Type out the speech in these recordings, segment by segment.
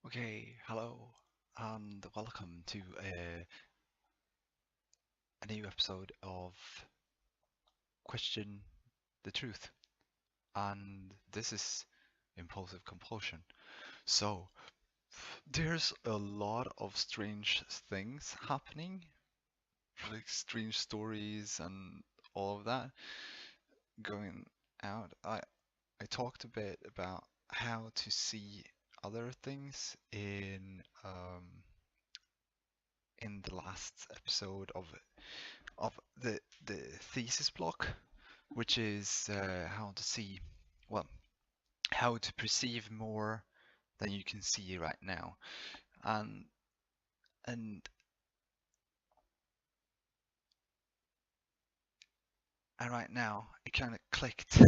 Okay, hello and welcome to a new episode of Question the Truth. And this is Impulsive Compulsion. So, there's a lot of strange things happening, like strange stories and all of that going out. I talked a bit about how to see other things in the last episode of the thesis block, which is how to see, well, how to perceive more than you can see right now, and and and right now it kind of clicked.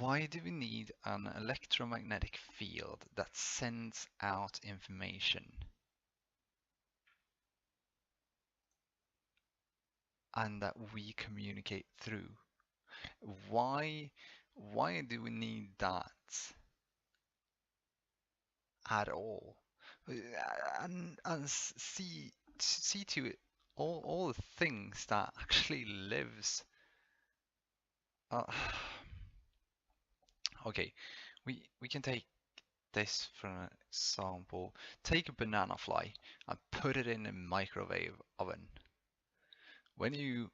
Why do we need an electromagnetic field that sends out information and that we communicate through? Why why do we need that at all? And see to it all the things that actually lives. Uh, okay, we can take this for an example. Take a banana fly and put it in a microwave oven. When you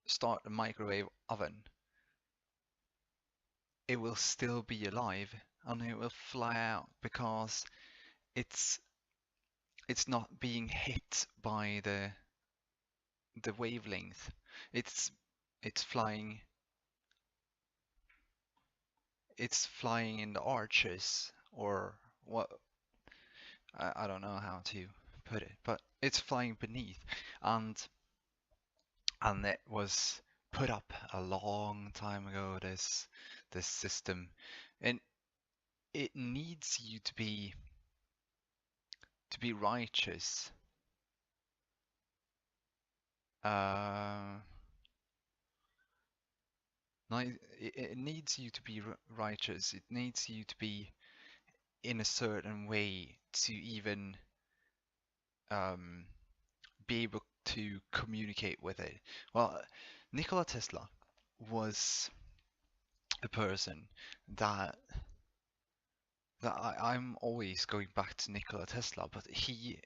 start the microwave oven, it will still be alive and it will fly out because it's it's not being hit by the wavelength. It's it's flying it's flying in the arches, or what, I don't know how to put it, but it's flying beneath, and it was put up a long time ago, this system, and it needs you to be righteous. Uh, it needs you to be righteous. It needs you to be in a certain way to even um, be able to communicate with it. Well, Nikola Tesla was a person that I'm always going back to Nikola Tesla, but he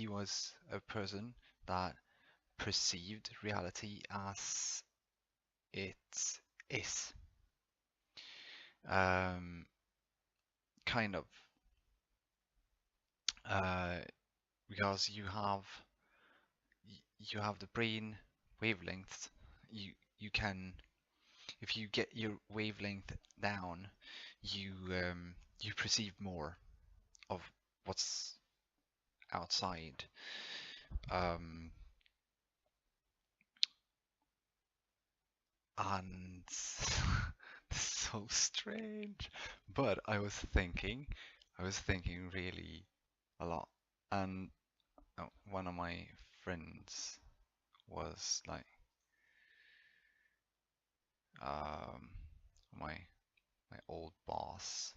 was a person that perceived reality as it is. Um, kind of, uh, because you have the brain wavelengths. You can, if you get your wavelength down, you you perceive more of what's outside. Um, and so strange. But I was thinking really a lot. And one of my friends was like, um, my my old boss.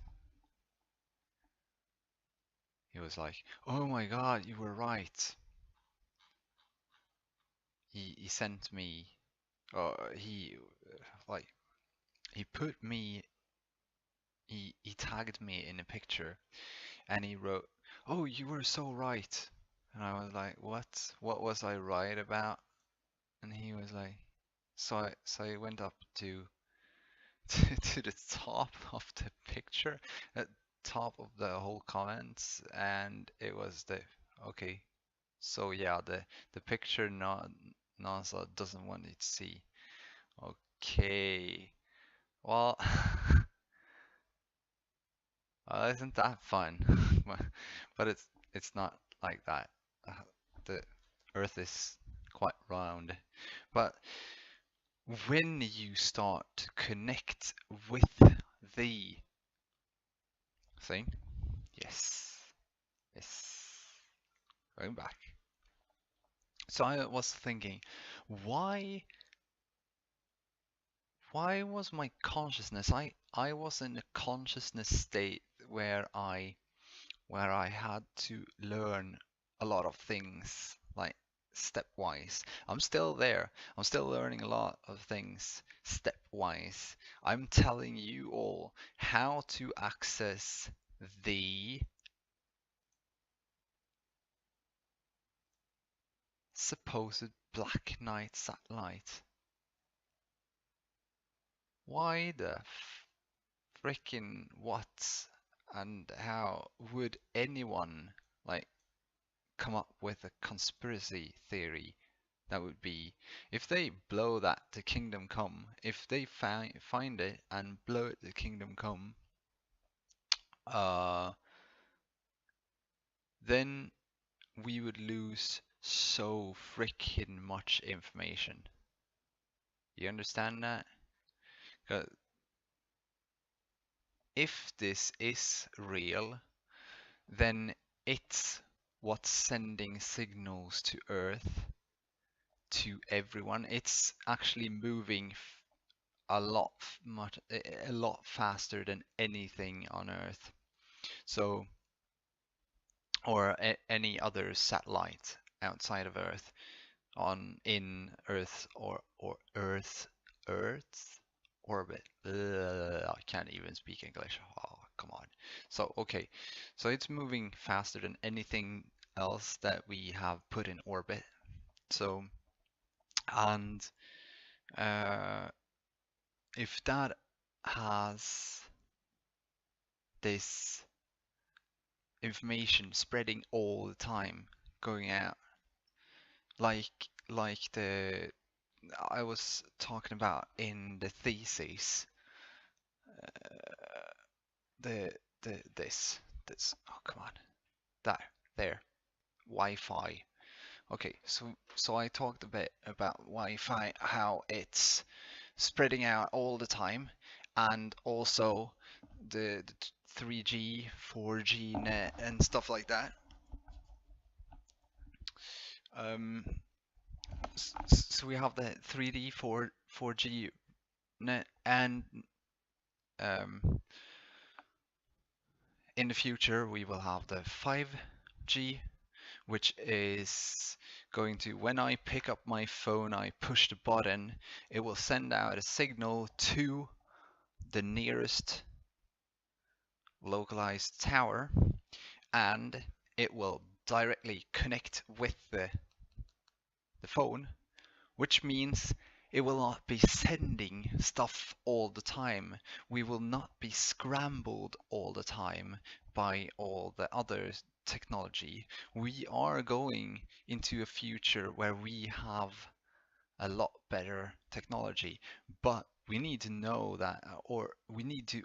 He was like, "Oh my God, you were right." He sent me, he like he put me, he tagged me in a picture, and he wrote, "Oh, you were so right." And I was like, "What? What was I right about?" And he was like, so I went up to to the top of the picture, at top of the whole comments, and it was the, okay, so yeah, the picture NASA doesn't want you to see. Okay, well, isn't that fun? But it's not like that. The Earth is quite round, but when you start to connect with the thing, yes, yes, going back. So I was thinking, why why was my consciousness? I was in a consciousness state where I had to learn a lot of things like stepwise. I'm still there. I'm still learning a lot of things stepwise. I'm telling you all how to access the supposed Black Knight satellite. Why the frickin' what and how would anyone like come up with a conspiracy theory that would be if they blow that to Kingdom Come, if they find it and blow it to Kingdom Come, uh, then we would lose so freaking much information. You understand that? 'Cause if this is real, then it's what's sending signals to Earth to everyone. It's actually moving a lot faster than anything on Earth. So, or any other satellite outside of Earth in Earth or Earth's orbit. I can't even speak English. Oh, come on. So okay, so it's moving faster than anything else that we have put in orbit. So, and uh, if that has this information spreading all the time, going out, like the I was talking about in the thesis, uh, this oh come on, there Wi-Fi. Okay, so I talked a bit about Wi-Fi, how it's spreading out all the time, and also the 3G, 4G net and stuff like that. Um, so we have the 3D, 4G net, and um, in the future we will have the 5G, which is going to, when I pick up my phone, I push the button, it will send out a signal to the nearest localized tower, and it will directly connect with the phone, which means it will not be sending stuff all the time. We will not be scrambled all the time by all the other technology. We are going into a future where we have a lot better technology, but we need to know that, or we need to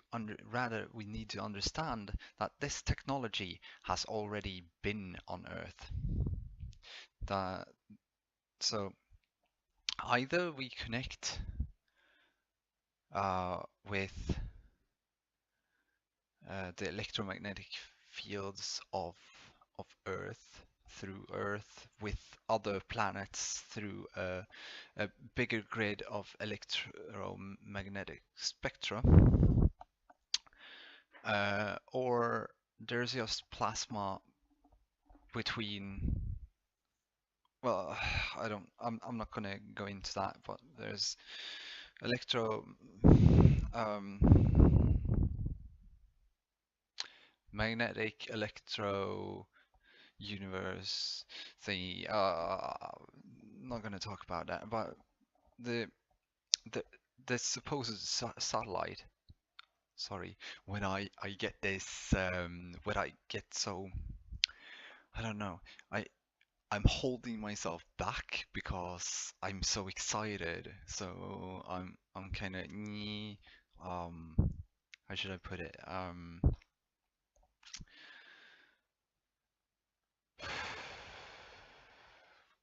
we need to understand that this technology has already been on Earth. That so either we connect with the electromagnetic fields of Earth, through Earth, with other planets through a bigger grid of electromagnetic spectra, or there's just plasma between. Well, I'm not gonna go into that, but there's electro um, magnetic electro universe thingy. Not gonna talk about that, but the the the supposed satellite. Sorry, when I get this, when I get so, I don't know, I I'm holding myself back because I'm so excited. So I'm kind of um how should I put it?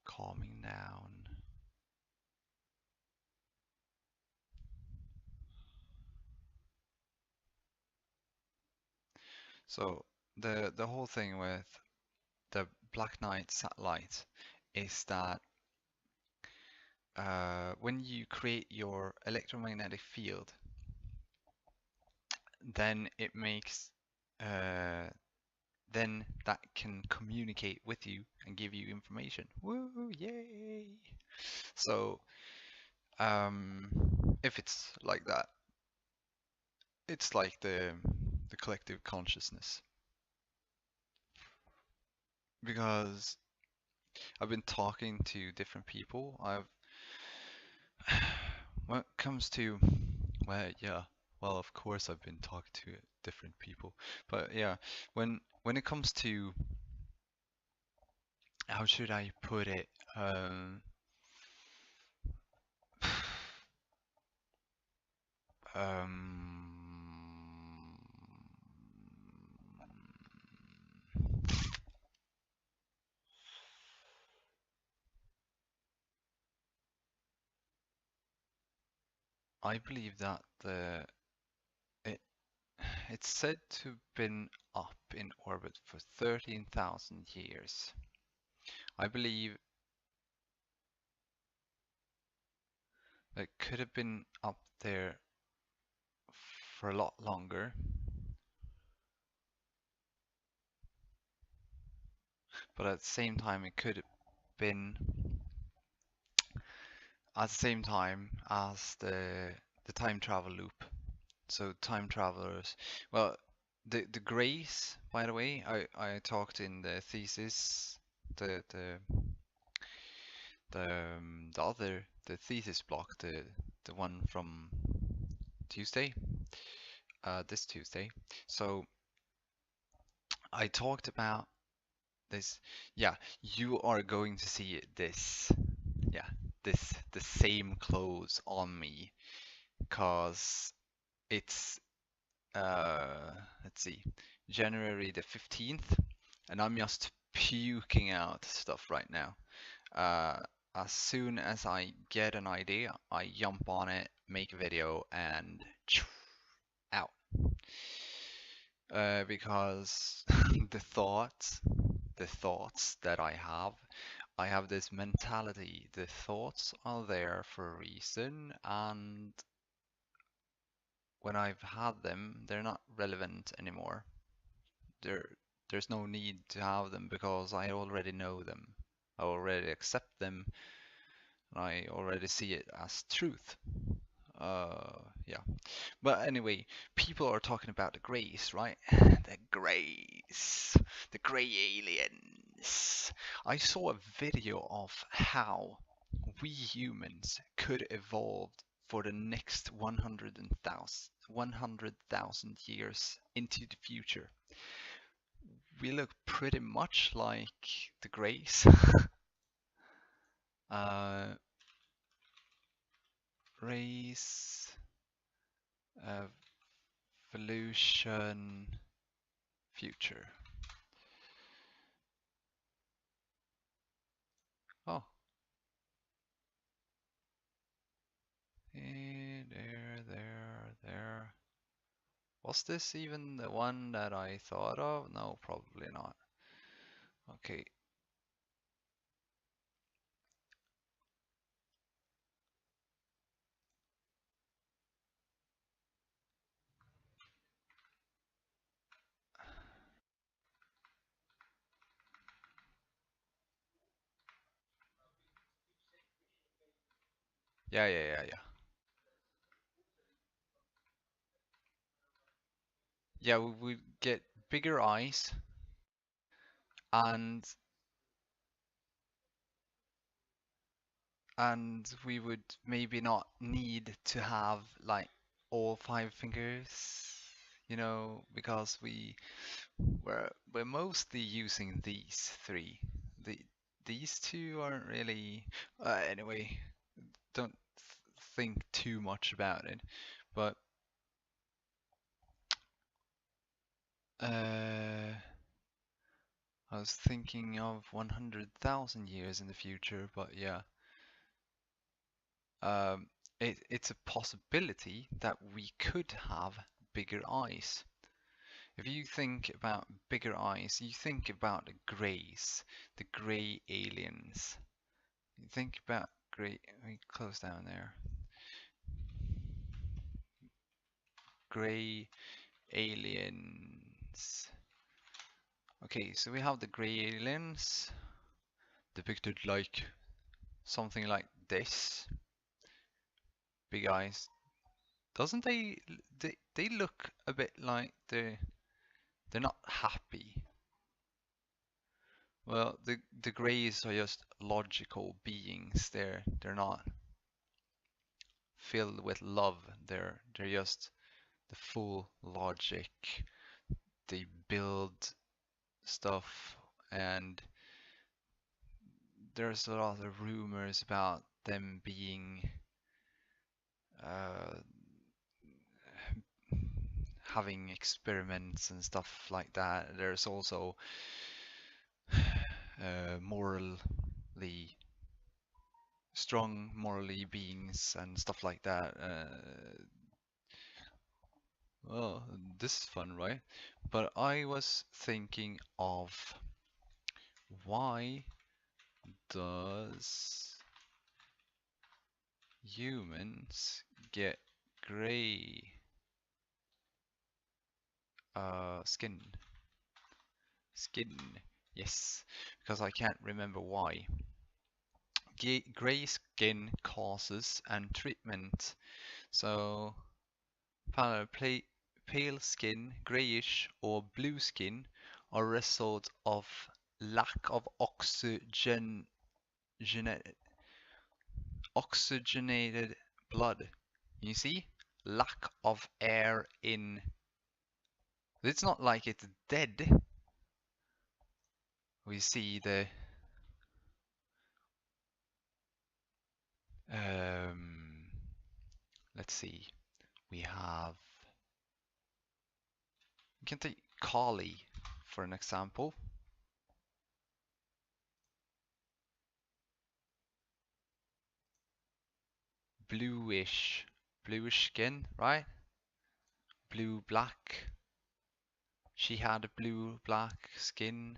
Calming down. So the whole thing with the Black Knight satellite is that when you create your electromagnetic field, then it makes uh, then that can communicate with you and give you information. Woo, yay! So, um, if it's like that, it's like the collective consciousness. Because I've been talking to different people. When it comes to, well, yeah, well, of course I've been talking to different people, but yeah, when it comes to, how should I put it? Um, I believe that it it's said to have been up in orbit for 13,000 years. I believe it could have been up there for a lot longer, but at the same time it could have been at the same time as the time travel loop. So time travelers, well, the grays, by the way, I talked in the thesis, the the the thesis block, the one from Tuesday, this Tuesday. So I talked about this. Yeah, you are going to see this. Yeah, the same clothes on me, cause it's let's see, January the 15th, and I'm just puking out stuff right now. Uh, as soon as I get an idea, I jump on it, make a video, and out. Because the thoughts that I have this mentality. The thoughts are there for a reason, and when I've had them, they're not relevant anymore. There, there's no need to have them because I already know them. I already accept them, and I already see it as truth. Yeah. But anyway, people are talking about the Greys, right? The Greys, the Grey aliens. I saw a video of how we humans could evolve for the next 100,000 years into the future. We look pretty much like the Greys. uh, race, evolution, future. Oh, there. Was this even the one that I thought of? No, probably not. Okay. Yeah. Yeah, we would get bigger eyes, and we would maybe not need to have like all five fingers, because we're mostly using these three. The these two aren't really. Anyway, don't think too much about it. But I was thinking of 100,000 years in the future, but yeah, um, it's a possibility that we could have bigger eyes. If you think about bigger eyes, you think about the grays, the gray aliens. You think about gray. Let me close down there. Gray aliens. aliens. Okay, so we have the gray aliens depicted like something like this. Big eyes. Doesn't they look a bit like they're not happy. Well, the Greys are just logical beings. They're not filled with love. They're just the full logic. They build stuff, and there's a lot of rumors about them being uh, having experiments and stuff like that. There's also morally strong morally beings and stuff like that. Well, this is fun, right? But I was thinking of why does humans get gray skin? Skin, yes, because I can't remember why. Gray skin causes and treatment. So pale skin, grayish or blue skin are a result of lack of oxygenated blood. You see? Lack of air in. It's not like it's dead. We see the let's see. We can take Kali for an example. Bluish skin, right? Blue black. She had blue black skin.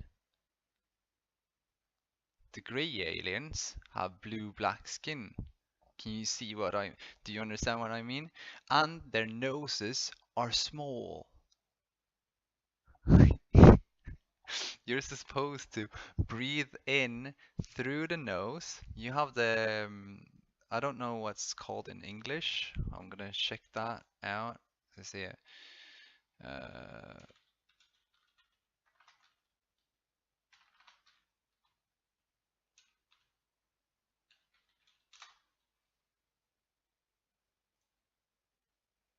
The grey aliens have blue black skin. Can you see do you understand what I mean? And their noses are small. You're supposed to breathe in through the nose. You have I don't know what's called in English. I'm gonna check that out. Let's see it. Uh,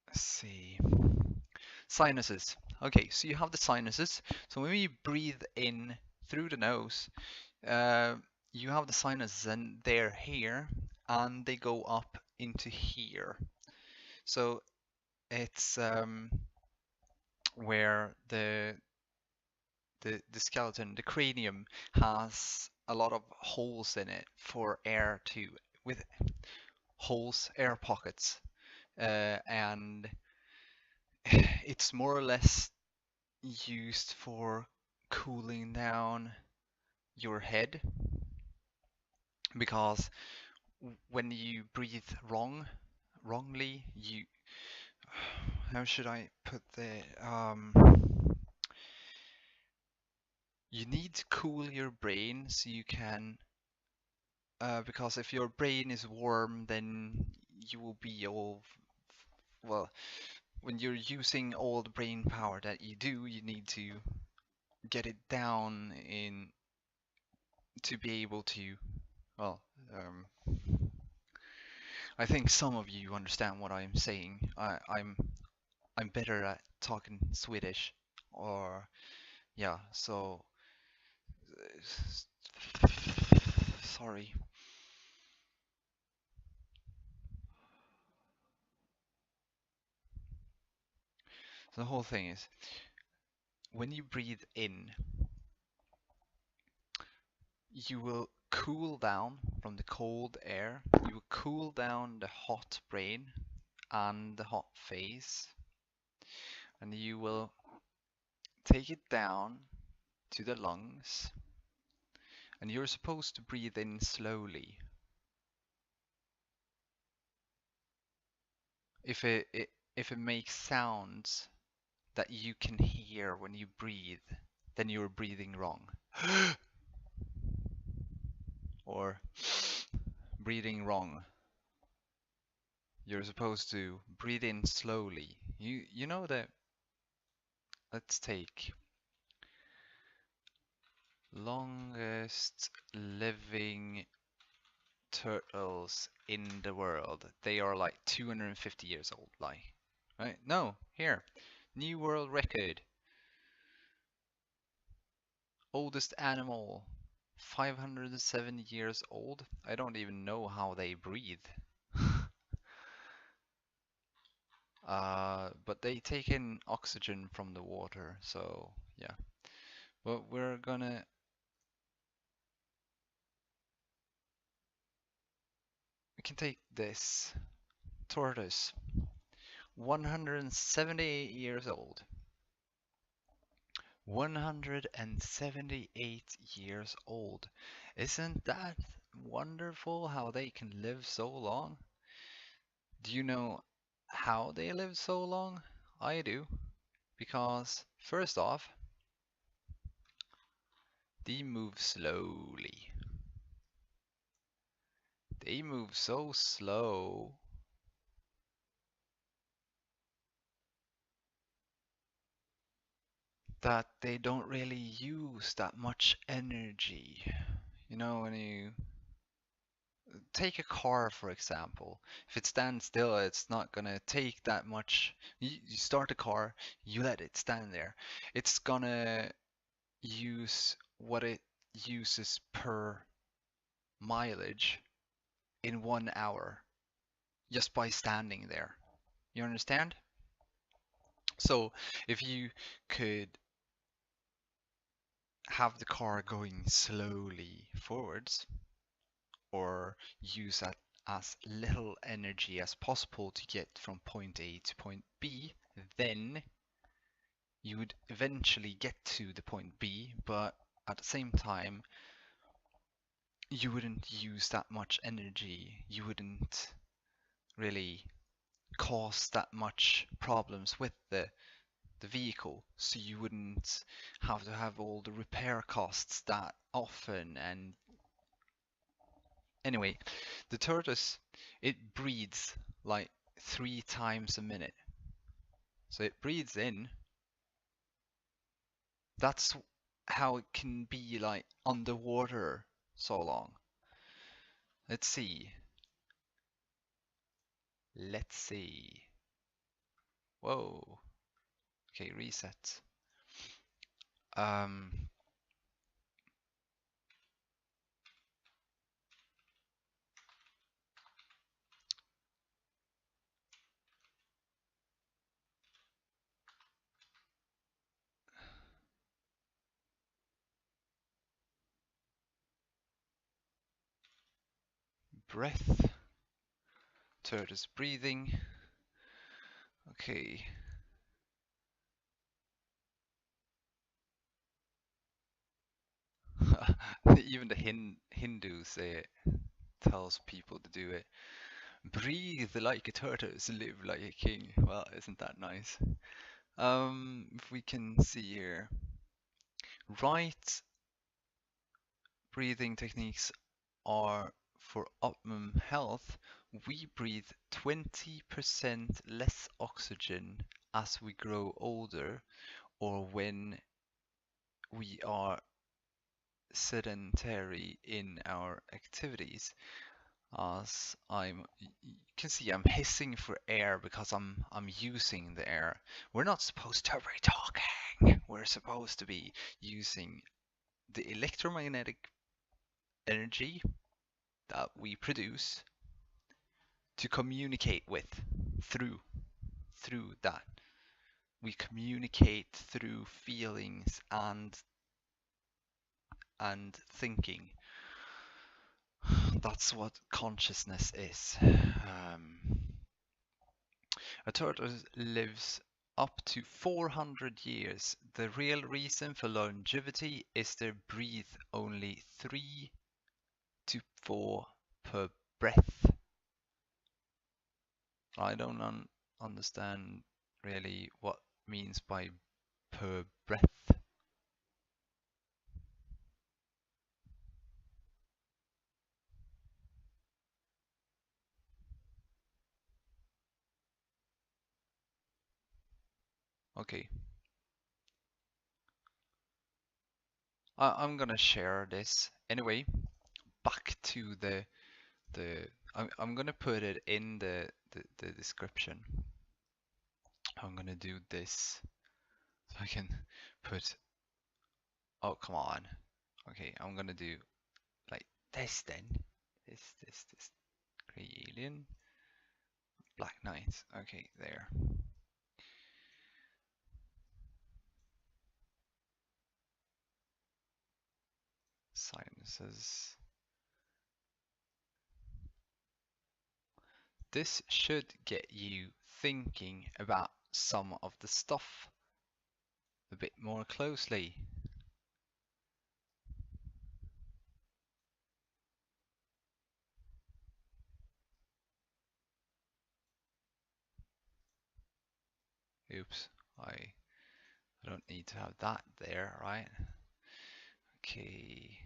let's see. Sinuses. Okay, so you have the sinuses. So when you breathe in through the nose, uh, you have the sinuses and they're here and they go up into here. So it's where the skeleton, the cranium, has a lot of holes in it for air with holes, air pockets, and it's more or less used for cooling down your head, because when you breathe wrongly, how should I put you need to cool your brain so you can, because if your brain is warm, then you will be well, when you're using all the brain power that you do, you need to get it down to be able to, well, I think some of you understand what I'm saying. I'm better at talking Swedish, or yeah, so sorry. So the whole thing is, when you breathe in, you will cool down from the cold air, you will cool down the hot brain and the hot face, and you will take it down to the lungs, and you're supposed to breathe in slowly. If it makes sounds, that you can hear when you breathe, then you're breathing wrong. Or breathing wrong. You're supposed to breathe in slowly. You know that. Let's take longest living turtles in the world. They are like 250 years old, like, right? No, here, new world record. Oldest animal, 507 years old. I don't even know how they breathe. But they take in oxygen from the water, so yeah. But we can take this tortoise, 178 years old. 178 years old. Isn't that wonderful how they can live so long? Do you know how they live so long? I do. Because, first off, they move slowly. They move so slow that they don't really use that much energy. You know, when you take a car, for example, if it stands still, it's not gonna take that much. You start a car, you let it stand there. It's gonna use what it uses per mileage in 1 hour just by standing there. You understand? So if you could have the car going slowly forwards, or use as little energy as possible to get from point A to point B, then you would eventually get to the point B, but at the same time, you wouldn't use that much energy. You wouldn't really cause that much problems with the vehicle, so you wouldn't have to have all the repair costs that often. And anyway, the tortoise, it breathes like 3 times a minute. So it breathes in. That's how it can be like underwater so long. Let's see. Let's see. Whoa. Okay, reset. Um, breath. Tortoise breathing. Okay. Even the Hindus tells people to do it. Breathe like a tortoise, live like a king. Well, isn't that nice? If we can see here, right breathing techniques are for optimum health. We breathe 20% less oxygen as we grow older, or when we are sedentary in our activities. As you can see, I'm hissing for air because I'm using the air. We're not supposed to be talking. We're supposed to be using the electromagnetic energy that we produce to communicate with through that. We communicate through feelings and thinking. That's what consciousness is. A tortoise lives up to 400 years. The real reason for longevity is they breathe only 3 to 4 per breath. I don't understand really what means by per breath. Okay. I'm gonna share this. Anyway, back to I'm gonna put it in the description. I'm gonna do this so I can put, oh come on. Okay, I'm gonna do like this then. This. Grey Alien. Black Knight. Okay, there. Silences. This should get you thinking about some of the stuff a bit more closely. Oops, I don't need to have that there, right? Okay.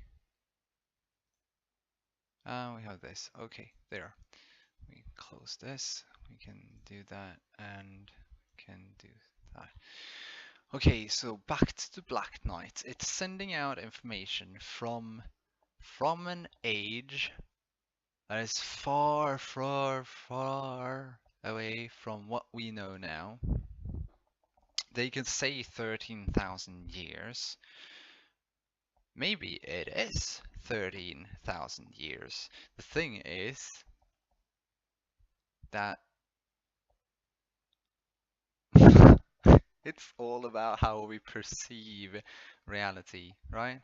We have this. Okay, there. We close this. We can do that and can do that. Okay, so back to the Black Knight. It's sending out information from an age that is far, far, far away from what we know now. They can say 13,000 years. Maybe it is 13,000 years. The thing is that it's all about how we perceive reality, right?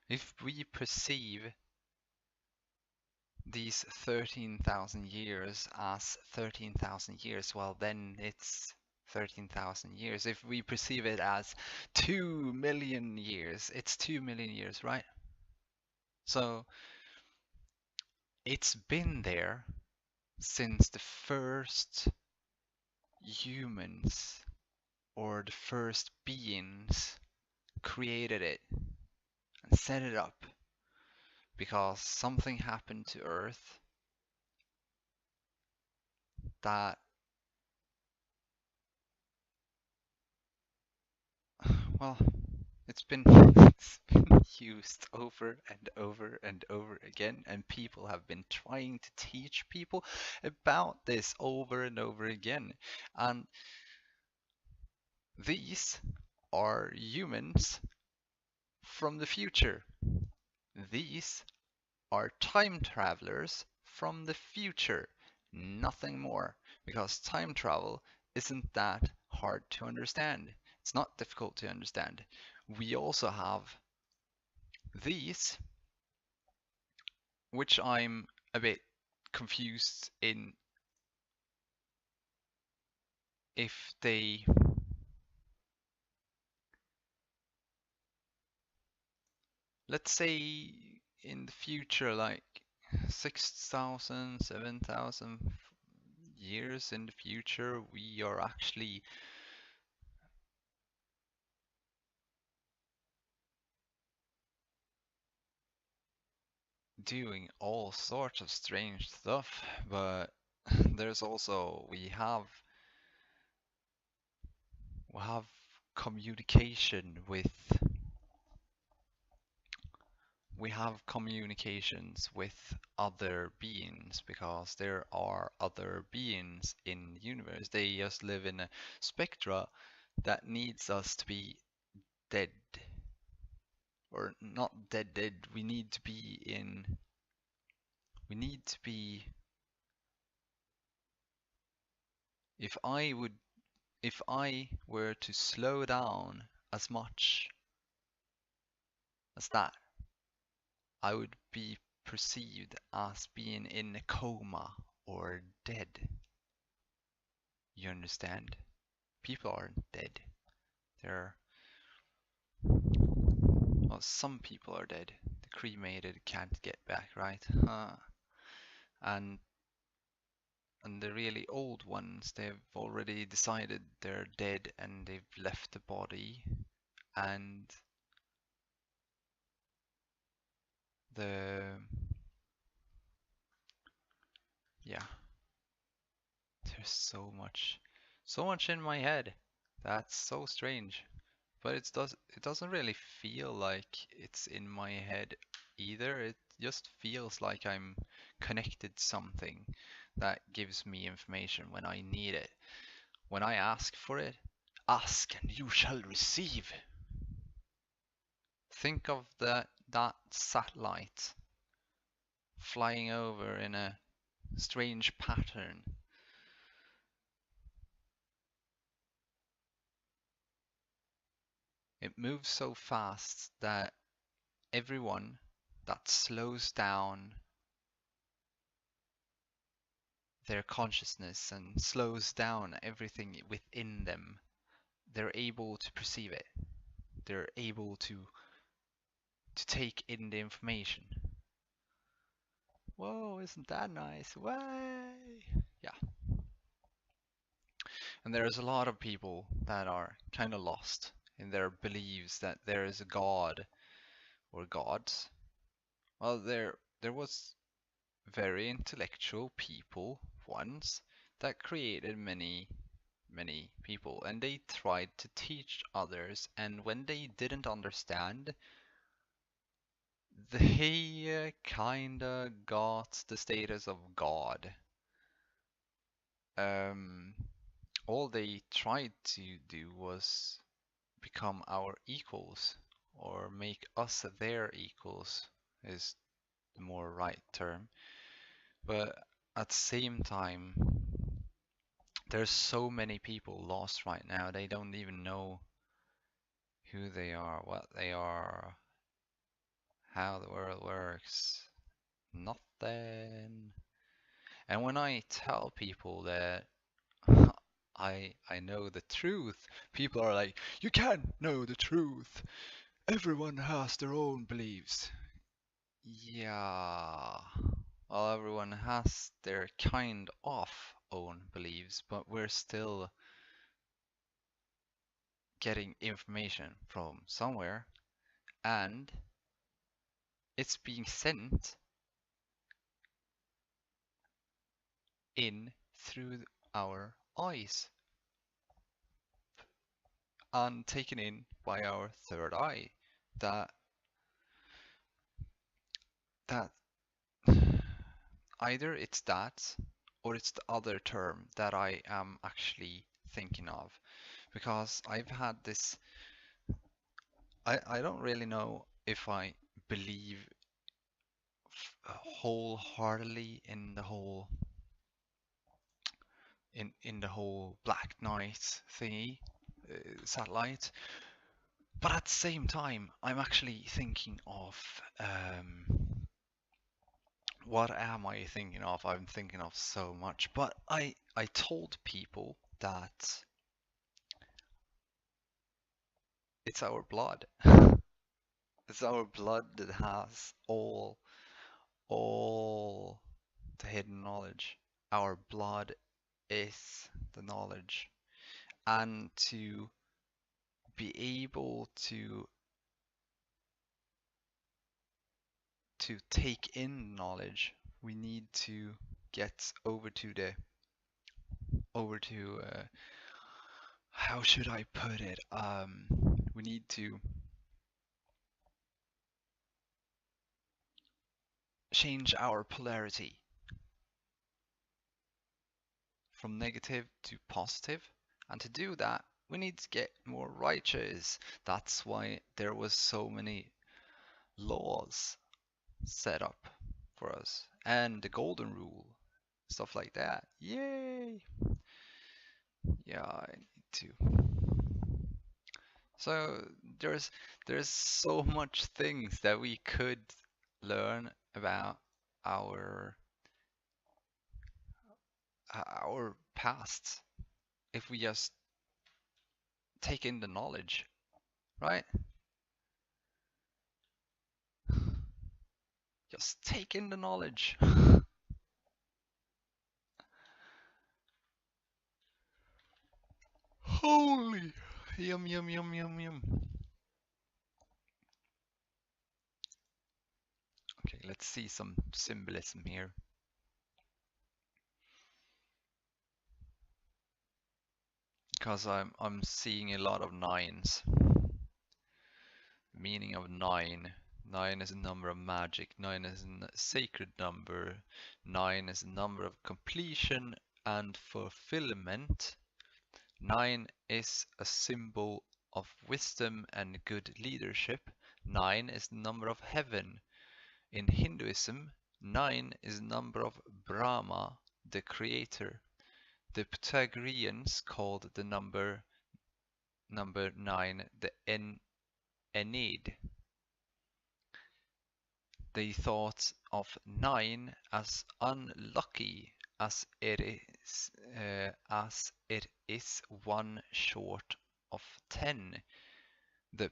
If we perceive these 13,000 years as 13,000 years, well, then it's 13,000 years. If we perceive it as 2 million years, it's 2 million years, right? So it's been there since the first humans or the first beings created it and set it up because something happened to Earth that, well, it's been, it's been used over and over and over again, and people have been trying to teach people about this over and over again. And these are humans from the future. These are time travelers from the future. Nothing more, because time travel isn't that hard to understand. It's not difficult to understand. We also have these, which I'm a bit confused in if they, let's say in the future, like 6,000, 7,000 years in the future, we are actually doing all sorts of strange stuff, but there's also we have communication with we have communications with other beings because there are other beings in the universe. They just live in a spectra that needs us to be dead. Or not dead. We need to be in. We need to be. If I were to slow down as much as that, I would be perceived as being in a coma or dead. You understand? People aren't dead. They're, well, some people are dead. The cremated can't get back, right? And and the really old ones, they've already decided they're dead and they've left the body, and the yeah, there's so much in my head. That's so strange. But it doesn't really feel like it's in my head either. It just feels like I'm connected to something that gives me information when I need it. When I ask for it, ask and you shall receive. Think of that satellite flying over in a strange pattern. It moves so fast that everyone that slows down their consciousness and slows down everything within them, they're able to perceive it. They're able to take in the information. Whoa, isn't that nice? Way! Yeah. And there's a lot of people that are kind of lost in their beliefs that there is a God or gods. Well, there was very intellectual people once that created many people, and they tried to teach others, and when they didn't understand, they kinda got the status of God. Um, all they tried to do was become our equals, or make us their equals, is the more right term. But at the same time, there's so many people lost right now, they don't even know who they are, what they are, how the world works. Nothing. And when I tell people that I know the truth, people are like, you can't know the truth. Everyone has their own beliefs. Yeah. Well, everyone has their kind of own beliefs, but we're still getting information from somewhere, and it's being sent in through our eyes and taken in by our third eye. That that either it's that or it's the other term that I am actually thinking of, because I've had this. I don't really know if I believe wholeheartedly in the whole in the whole Black Knight thingy, satellite. But at the same time, I'm actually thinking of what am I thinking of? I'm thinking of so much. But I told people that it's our blood. It's our blood that has all the hidden knowledge. Our blood is the knowledge. And to be able to take in knowledge, we need to get over to how should I put it? We need to change our polarity from negative to positive, and to do that, we need to get more righteous. That's why there was so many laws set up for us, and the golden rule, stuff like that. Yay! Yeah, I need to. So there's so much things that we could learn about our our past if we just take in the knowledge, right? Just take in the knowledge. Holy! Yum, yum, yum, yum, yum. Okay, let's see some symbolism here. Because I'm seeing a lot of nines. Meaning of nine. Nine is a number of magic. Nine is a sacred number. Nine is a number of completion and fulfillment. Nine is a symbol of wisdom and good leadership. Nine is the number of heaven. In Hinduism, nine is the number of Brahma, the creator. The Pythagoreans called the number nine the Ennead. They thought of nine as unlucky as it is one short of 10. The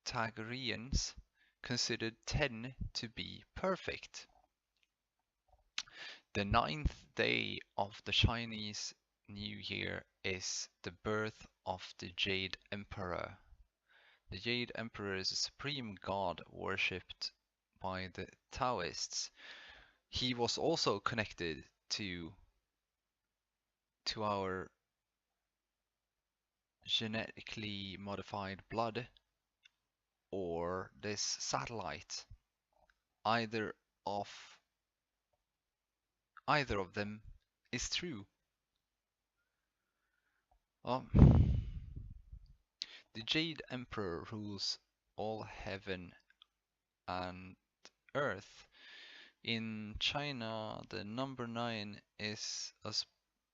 Pythagoreans considered 10 to be perfect. The ninth day of the Chinese New Year is the birth of the Jade Emperor. The Jade Emperor is a supreme god worshipped by the Taoists. He was also connected to our genetically modified blood or this satellite. Either of them is true. The Jade Emperor rules all heaven and earth. In China, the number 9 is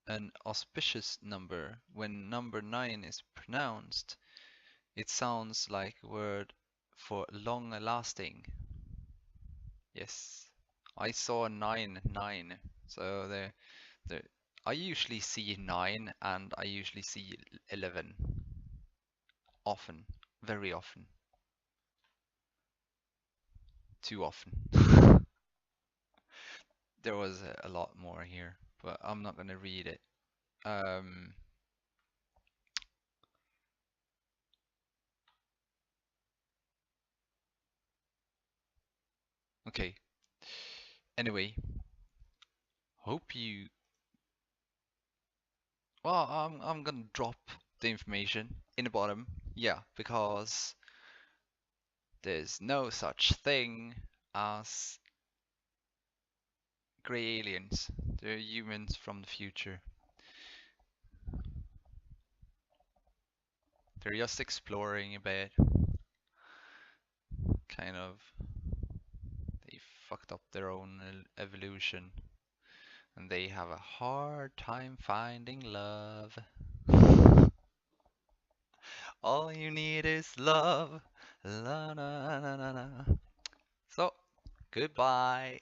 an auspicious number. When number 9 is pronounced, it sounds like a word for long lasting. Yes, I saw 9, so I usually see 9 and I usually see 11. Often, very often, too often. There was a lot more here, but I'm not gonna read it. Okay. Anyway, hope you. Well, I'm gonna drop the information in the bottom. Yeah, because there's no such thing as grey aliens. They're humans from the future. They're just exploring a bit. Kind of. They fucked up their own evolution. And they have a hard time finding love. All you need is love. La na na na na. So, goodbye.